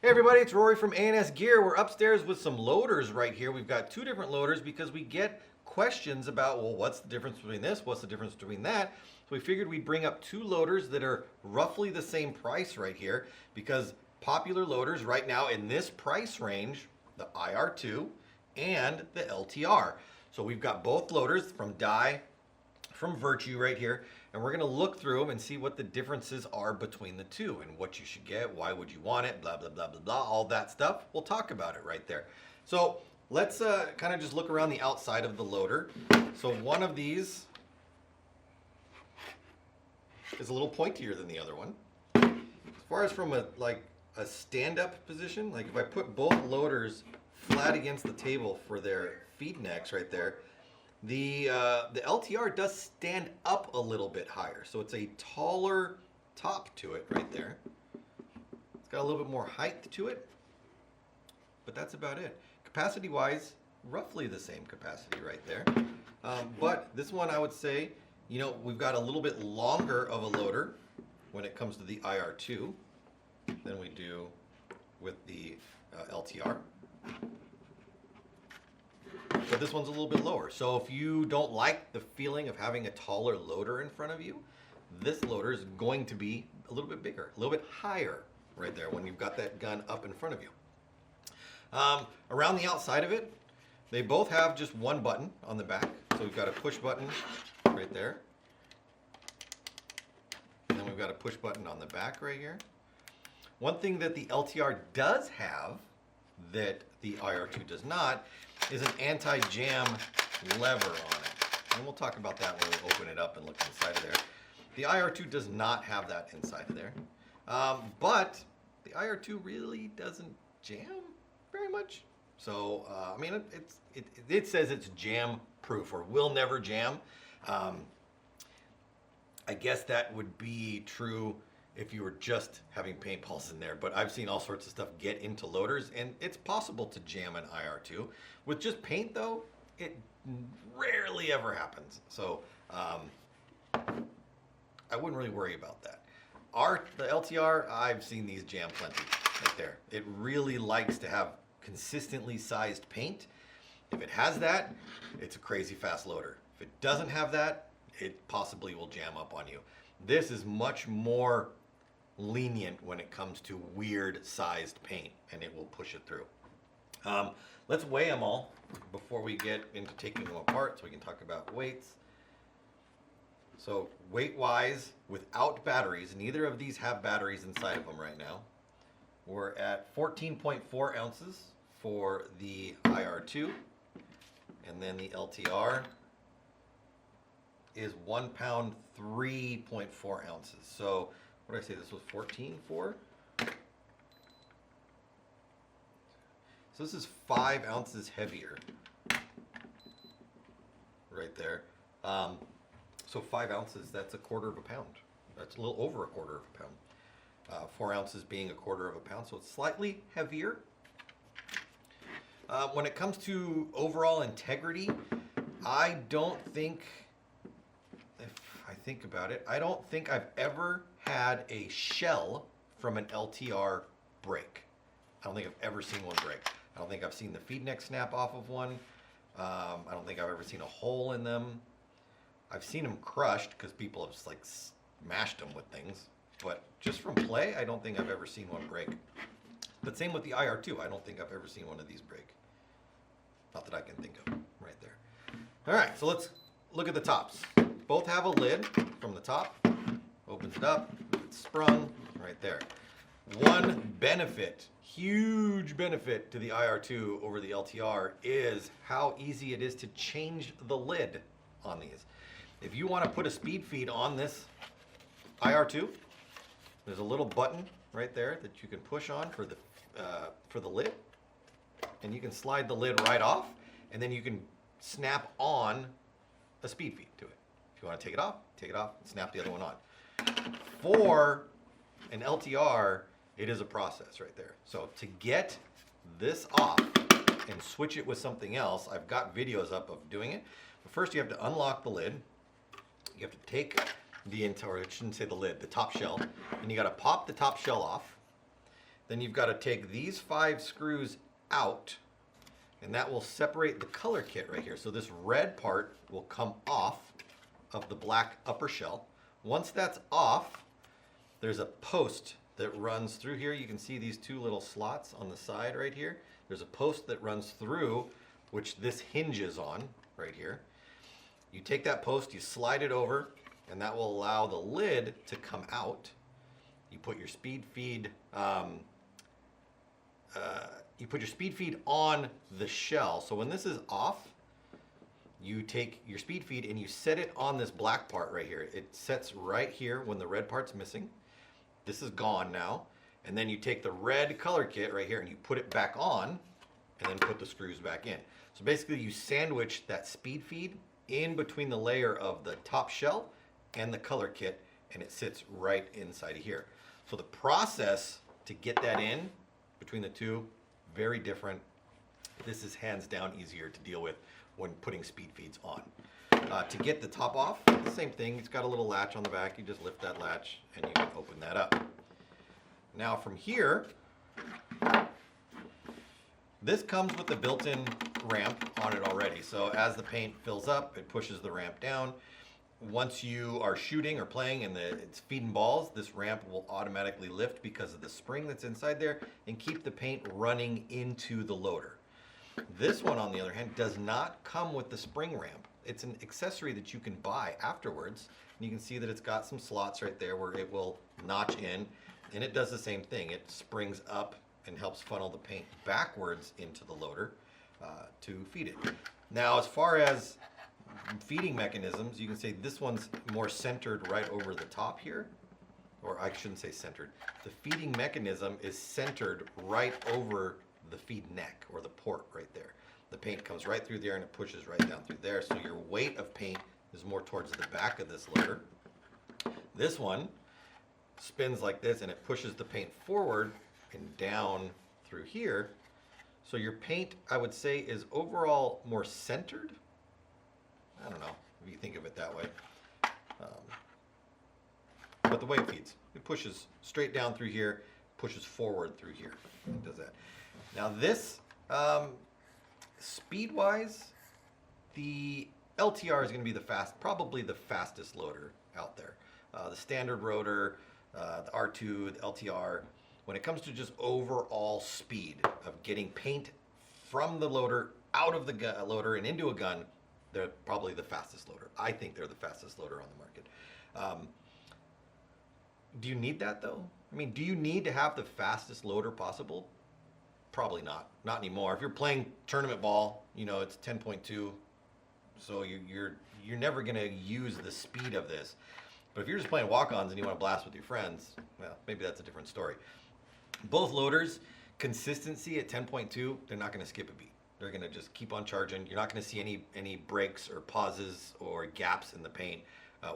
Hey everybody, it's Rory from ANSgear. We're upstairs with some loaders right here. We've got two different loaders because we get questions about, well, what's the difference between this? What's the difference between that? So we figured we'd bring up two loaders that are roughly the same price right here because popular loaders right now in this price range, the IR2 and the LTR. So we've got both loaders from DYE, from VIRTUE right here, and we're gonna look through them and see what the differences are between the two and what you should get, why would you want it, blah, blah, blah, blah, blah, all that stuff. We'll talk about it right there. So let's kind of just look around the outside of the loader. So one of these is a little pointier than the other one. As far as from a stand-up position, like if I put both loaders flat against the table for their feed necks right there, the LTR does stand up a little bit higher, so it's a taller top to it right there. It's got a little bit more height to it, but that's about it. Capacity-wise, roughly the same capacity right there. But this one, I would say, you know, we've got a little bit longer of a loader when it comes to the IR2 than we do with the LTR. But this one's a little bit lower. So if you don't like the feeling of having a taller loader in front of you, this loader is going to be a little bit bigger, a little bit higher right there when you've got that gun up in front of you. Around the outside of it, they both have just one button on the back. So we've got a push button right there. And then we've got a push button on the back right here. One thing that the LTR does have that the IR2 does not is an anti-jam lever on it. And we'll talk about that when we open it up and look inside of there. The IR2 does not have that inside of there. But the IR2 really doesn't jam very much. So, I mean, it says it's jam proof or will never jam. I guess that would be true if you were just having paintballs in there, but I've seen all sorts of stuff get into loaders, and it's possible to jam an IR2. With just paint, though, it rarely ever happens. So I wouldn't really worry about that. The LTR, I've seen these jam plenty right there. It really likes to have consistently sized paint. If it has that, it's a crazy fast loader. If it doesn't have that, it possibly will jam up on you. This is much more lenient when it comes to weird sized paint, and it will push it through. Let's weigh them all before we get into taking them apart so we can talk about weights. So weight wise, without batteries, neither of these have batteries inside of them right now. We're at 14.4 ounces for the IR2, and then the LTR is 1 pound 3.4 ounces. So what did I say, this was 14.4? So this is 5 ounces heavier right there. So 5 ounces, that's a quarter of a pound. That's a little over a quarter of a pound. 4 ounces being a quarter of a pound, so it's slightly heavier. When it comes to overall integrity, I don't think, if I think about it, I don't think I've ever had a shell from an LTR break. I don't think I've ever seen one break. I don't think I've seen the feed neck snap off of one. I don't think I've ever seen a hole in them. I've seen them crushed because people have just like smashed them with things. But just from play, I don't think I've ever seen one break. But same with the IR2. I don't think I've ever seen one of these break. Not that I can think of right there. All right, so let's look at the tops. Both have a lid from the top. Opens it up, it's sprung right there. One benefit, huge benefit to the IR2 over the LTR is how easy it is to change the lid on these. If you want to put a speed feed on this IR2, there's a little button right there that you can push on for the lid, and you can slide the lid right off, and then you can snap on a speed feed to it. If you want to take it off, and snap the other one on. For an LTR, it is a process right there. So to get this off and switch it with something else, I've got videos up of doing it. But first you have to unlock the lid. You have to take the entire, I shouldn't say the lid, the top shell, and you got to pop the top shell off. then you've got to take these 5 screws out, and that will separate the color kit right here. So this red part will come off of the black upper shell. Once that's off, there's a post that runs through here. You can see these 2 little slots on the side right here. There's a post that runs through, which this hinges on right here. You take that post, you slide it over, and that will allow the lid to come out. You put your speed feed on the shell. So when this is off, you take your speed feed and you set it on this black part right here. It sets right here when the red part's missing. This is gone now. And then you take the red color kit right here and you put it back on and then put the screws back in. So basically you sandwich that speed feed in between the layer of the top shell and the color kit, and it sits right inside of here. So the process to get that in between the two, very different. This is hands down easier to deal with when putting speed feeds on. To get the top off, the same thing. It's got a little latch on the back. You just lift that latch and you can open that up. Now from here, this comes with the built-in ramp on it already. So as the paint fills up, it pushes the ramp down. Once you are shooting or playing and it's feeding balls, this ramp will automatically lift because of the spring that's inside there and keep the paint running into the loader. This one, on the other hand, does not come with the spring ramp. It's an accessory that you can buy afterwards. And you can see that it's got some slots right there where it will notch in, and it does the same thing. It springs up and helps funnel the paint backwards into the loader to feed it. Now, as far as feeding mechanisms, you can say this one's more centered right over the top here, or I shouldn't say centered. The feeding mechanism is centered right over the feed neck or the port right there. The paint comes right through there and it pushes right down through there, so your weight of paint is more towards the back of this loader. This one spins like this and it pushes the paint forward and down through here. So your paint, I would say, is overall more centered. I don't know if you think of it that way. But the way it feeds, it pushes straight down through here, pushes forward through here. It does that. Now this, speed-wise, the LTR is going to be probably the fastest loader out there. The standard rotor, the R2, the LTR, when it comes to just overall speed of getting paint from the loader out of the loader and into a gun, they're probably the fastest loader. I think they're the fastest loader on the market. Do you need that though? I mean, do you need to have the fastest loader possible? Probably not. Not anymore. If you're playing tournament ball, you know, it's 10.2, so you're never going to use the speed of this. But if you're just playing walk-ons and you want to blast with your friends, well, maybe that's a different story. Both loaders, consistency at 10.2, they're not going to skip a beat. They're going to just keep on charging. You're not going to see any breaks or pauses or gaps in the paint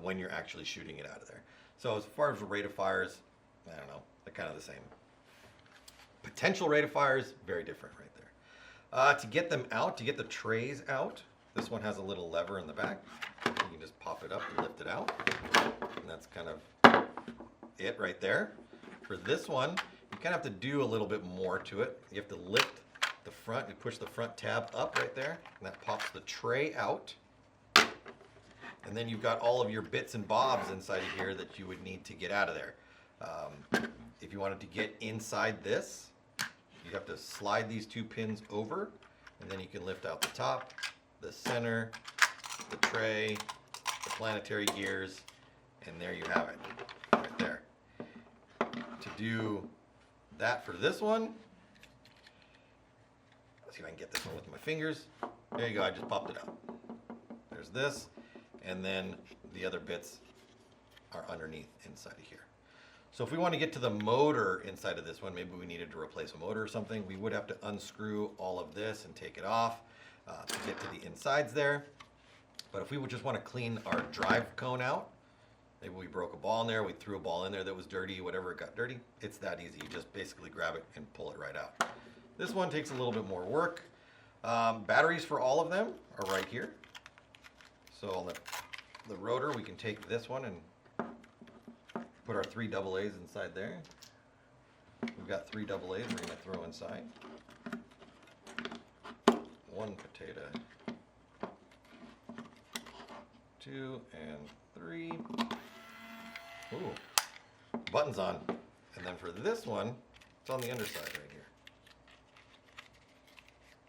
when you're actually shooting it out of there. So as far as the rate of fires, I don't know, they're kind of the same. Potential rate of fires, very different right there. To get them out, to get the trays out, this one has a little lever in the back. You can just pop it up and lift it out. And that's kind of it right there. For this one, you kind of have to do a little bit more to it. You have to lift the front, you push the front tab up right there, and that pops the tray out. And then you've got all of your bits and bobs inside of here that you would need to get out of there. If you wanted to get inside this, you have to slide these 2 pins over, and then you can lift out the top, the center, the tray, the planetary gears, and there you have it, right there. To do that for this one, let's see if I can get this one with my fingers. There you go, I just popped it out. There's this, and then the other bits are underneath inside of here. So if we want to get to the motor inside of this one, maybe we needed to replace a motor or something, we would have to unscrew all of this and take it off to get to the insides there. But if we would just want to clean our drive cone out, maybe we broke a ball in there, we threw a ball in there that was dirty, whatever it got dirty, it's that easy. You just basically grab it and pull it right out. This one takes a little bit more work. Batteries for all of them are right here. So on the rotor, we can take this one and put our 3 AA's inside there. We've got 3 AA's we're going to throw inside. 1 potato. 2 and 3. Ooh, buttons on. And then for this one, it's on the underside right here.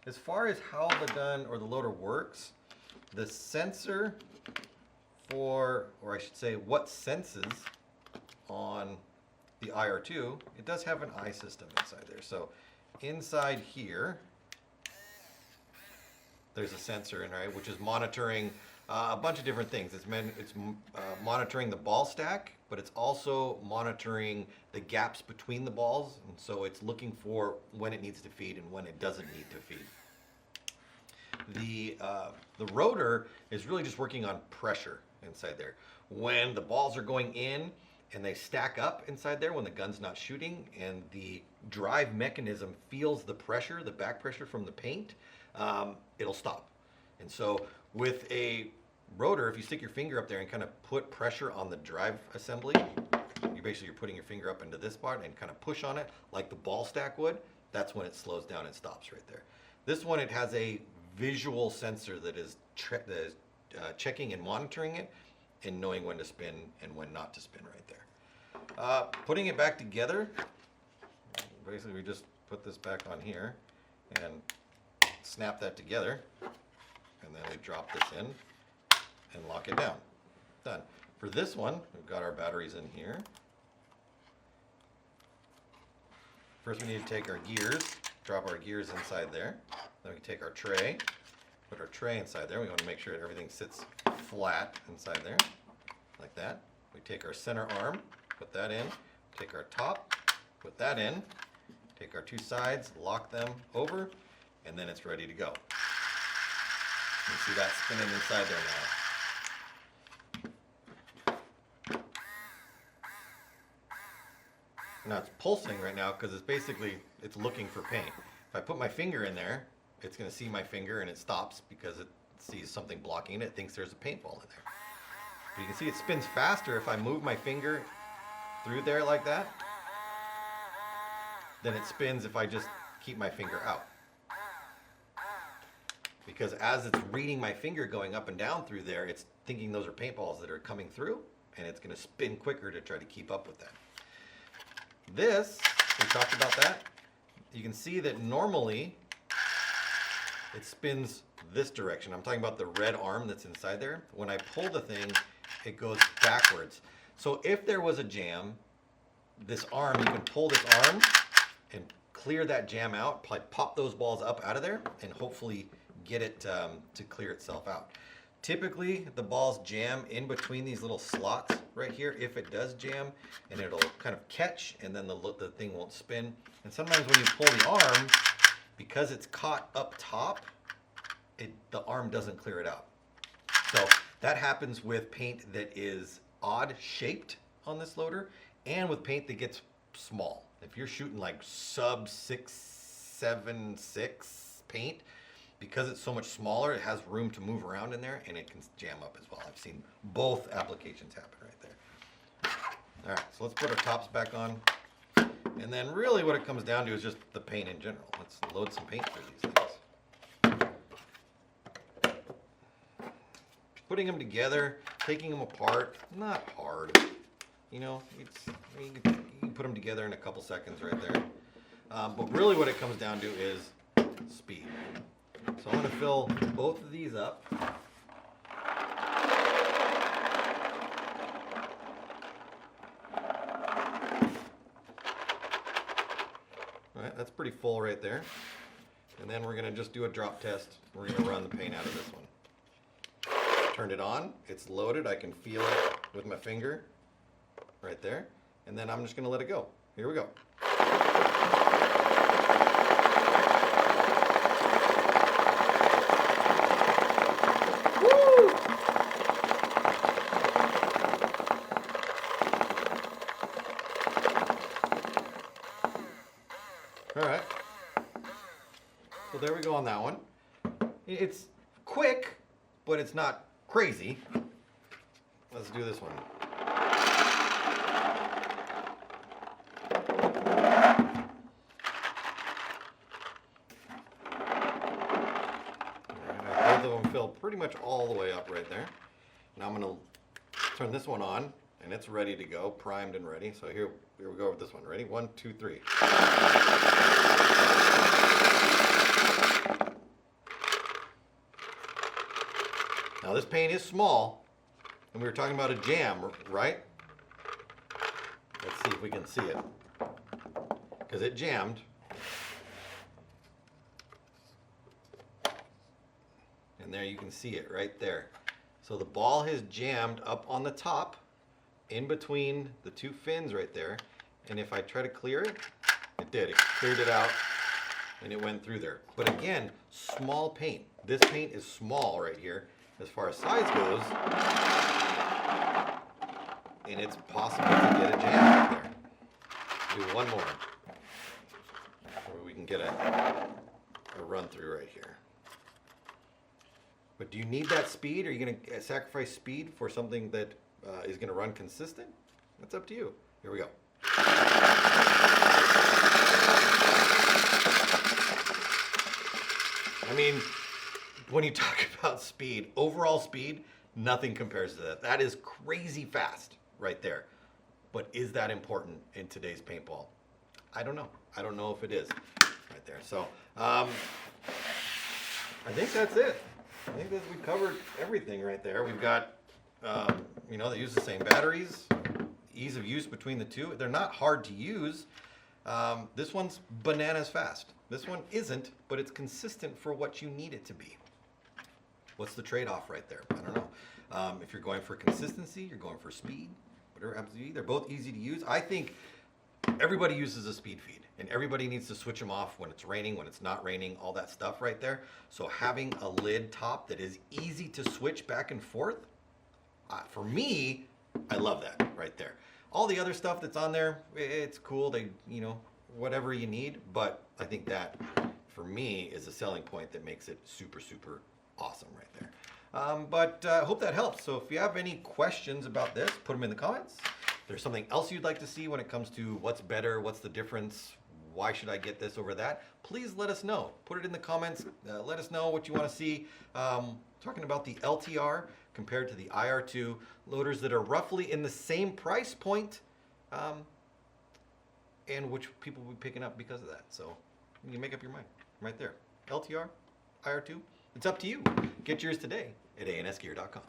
As far as how the gun or the loader works, the sensor for, or I should say, what senses on the IR2, it does have an eye system inside there. So inside here, there's a sensor in, right, which is monitoring a bunch of different things. It's monitoring the ball stack, but it's also monitoring the gaps between the balls, and so it's looking for when it needs to feed and when it doesn't need to feed. The rotor is really just working on pressure inside there. When the balls are going in and they stack up inside there when the gun's not shooting and the drive mechanism feels the pressure, the back pressure from the paint, it'll stop. And so with a rotor, if you stick your finger up there and kind of put pressure on the drive assembly, you're putting your finger up into this spot and kind of push on it like the ball stack would, that's when it slows down and stops right there. This one, it has a visual sensor that is checking and monitoring it and knowing when to spin and when not to spin right there. Putting it back together, basically we just put this back on here and snap that together, and then we drop this in and lock it down. Done. For this one, we've got our batteries in here. First we need to take our gears, drop our gears inside there. Then we take our tray, put our tray inside there. We want to make sure that everything sits flat inside there, like that. We take our center arm, put that in, take our top, put that in, take our 2 sides, lock them over, and then it's ready to go. You see that spinning inside there now. Now it's pulsing right now because it's looking for paint. If I put my finger in there, it's going to see my finger and it stops because it sees something blocking it. It thinks there's a paintball in there. But you can see it spins faster if I move my finger through there like that than it spins if I just keep my finger out. Because as it's reading my finger going up and down through there, it's thinking those are paintballs that are coming through, and it's going to spin quicker to try to keep up with that. This, we talked about that. You can see that normally it spins this direction. I'm talking about the red arm that's inside there. When I pull the thing, it goes backwards. So if there was a jam, this arm, you can pull this arm and clear that jam out, pop those balls up out of there, and hopefully get it to clear itself out. Typically, the balls jam in between these little slots right here, if it does jam, and it'll kind of catch, and then the thing won't spin. And sometimes when you pull the arm, because it's caught up top, the arm doesn't clear it out. So that happens with paint that is odd shaped on this loader, and with paint that gets small. If you're shooting like sub 676 paint, because it's so much smaller, it has room to move around in there, and it can jam up as well. I've seen both applications happen right there. All right, so let's put our tops back on. And then really what it comes down to is just the paint in general. Let's load some paint through these things. Putting them together, taking them apart, not hard. You know, you can put them together in a couple seconds right there. But really what it comes down to is speed. So I'm going to fill both of these up. All right, that's pretty full right there. And then we're going to just do a drop test. We're going to run the paint out of this one. Turned it on. It's loaded. I can feel it with my finger right there. And then I'm just going to let it go. Here we go. Alright, so there we go on that one. It's quick, but it's not crazy. Let's do this one. pretty much all the way up right there. Now I'm going to turn this one on, and it's ready to go, primed and ready. So here we go with this one. Ready? 1, 2, 3. Now this paint is small, and we were talking about a jam, right? Let's see if we can see it. Because it jammed. And there you can see it right there. So the ball has jammed up on the top, in between the two fins right there. And if I try to clear it, it did. It cleared it out, and it went through there. But again, small paint. This paint is small right here as far as size goes. And it's possible to get a jam right there. Do one more, where we can get a run through right here. But do you need that speed? Are you going to sacrifice speed for something that is going to run consistent? That's up to you. Here we go. I mean, when you talk about speed, overall speed, nothing compares to that. That is crazy fast right there. But is that important in today's paintball? I don't know. I don't know if it is right there. So I think that's it. I think that we covered everything right there. We've got, you know, they use the same batteries, ease of use between the two. They're not hard to use. This one's bananas fast. This one isn't, but it's consistent for what you need it to be. What's the trade-off right there? I don't know. If you're going for consistency, you're going for speed, whatever happens to be. They're both easy to use. I think everybody uses a speed feed, and everybody needs to switch them off when it's raining, when it's not raining, all that stuff right there. So having a lid top that is easy to switch back and forth, for me, I love that right there. All the other stuff that's on there, it's cool. They, you know, whatever you need, but I think that for me is a selling point that makes it super, super awesome right there. But I hope that helps. So if you have any questions about this, put them in the comments. If there's something else you'd like to see when it comes to what's better, what's the difference, why should I get this over that, please let us know. Put it in the comments. Let us know what you want to see. Talking about the LTR compared to the IR2 loaders that are roughly in the same price point, and which people will be picking up because of that. So you can make up your mind right there. LTR, IR2, it's up to you. Get yours today at ANSgear.com.